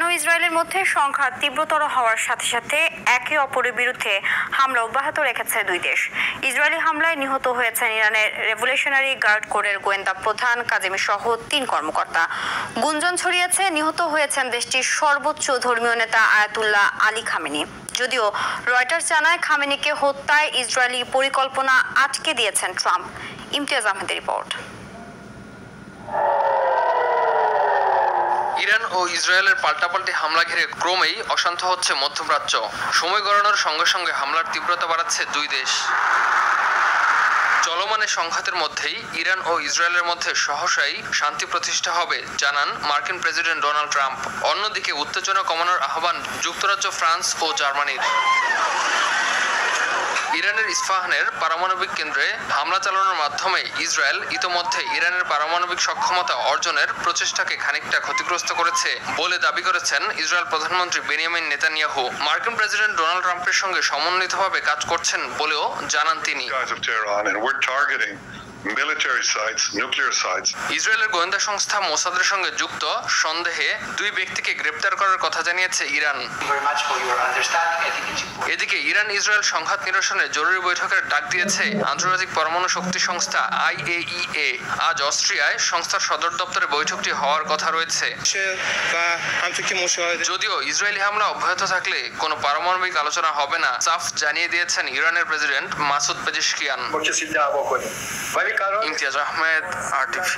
ও ইসরায়েলের মধ্যে সংঘাত তীব্রতর হওয়ার সাথে সাথে একে অপরের বিরুদ্ধে হামলা অব্যাহত রেখেছে দুই দেশ। ইসরায়েলি হামলায় নিহত হয়েছেন ইরানের রেভলিউশনারি গার্ড কোরের গোয়েন্দা প্রধান কাজেমি সহ ৩ কর্মকর্তা। গুঞ্জন ছড়িয়েছে নিহত হয়েছেন দেশটির সর্বোচ্চ ধর্মীয় নেতা আয়াতুল্লাহ আলী খামেনি। যদিও রয়টার্স জানায় খামেনিকে হত্যায় ইসরায়েলি পরিকল্পনা আটকে দিয়েছেন ট্রাম্প। ইমতিয়াজ আহমেদের রিপোর্ট। ইরান ও ইসরায়েলের পাল্টাপাল্টি হামলা ঘিরে ক্রমেই অশান্ত হচ্ছে মধ্যপ্রাচ্য। সময় গড়ানোর সঙ্গে সঙ্গে হামলার তীব্রতা বাড়াচ্ছে দুই দেশ। চলমান সংঘাতের মধ্যেই ইরান ও ইসরায়েলের মধ্যে সহসাই শান্তি প্রতিষ্ঠা হবে জানান মার্কিন প্রেসিডেন্ট ডোনাল্ড ট্রাম্প। অন্যদিকে উত্তেজনা কমানোর আহ্বান যুক্তরাজ্য, ফ্রান্স ও জার্মানির। ইরানের ইস্পাহানের পারমাণবিক কেন্দ্রে হামলা চালানোর মাধ্যমে ইসরায়েল ইতোমধ্যে ইরানের পারমাণবিক সক্ষমতা অর্জনের প্রচেষ্টাকে খানিকটা ক্ষতিগ্রস্ত করেছে বলে দাবি করেছেন ইসরায়েল প্রধানমন্ত্রী বেনিয়ামিন নেতানিয়াহু। মার্কিন প্রেসিডেন্ট ডোনাল্ড ট্রাম্পের সঙ্গে সমন্বিতভাবে কাজ করছেন বলেও জানান তিনি। ইসরায়েলের গোয়েন্দা সংস্থা মোসাদের সঙ্গে যুক্ত সন্দেহে 2 ব্যক্তিকে গ্রেপ্তার করার কথা জানিয়েছে ইরান। এদিকে ইরান ইসরায়েল সংঘাত নিরসনে জরুরি বৈঠকের ডাক দিয়েছে আন্তর্জাতিক পরমাণু শক্তি সংস্থা IAEA। আজ অস্ট্রিয়ায় সংস্থার সদর দপ্তরে বৈঠকটি হওয়ার কথা রয়েছে। যদিও ইসরায়েলি হামলা অব্যাহত থাকলে কোনো পারমাণবিক আলোচনা হবে না, সাফ জানিয়ে দিয়েছেন ইরানের president Masoud Pezeshkian. Imtiaz Ahmed, RTV।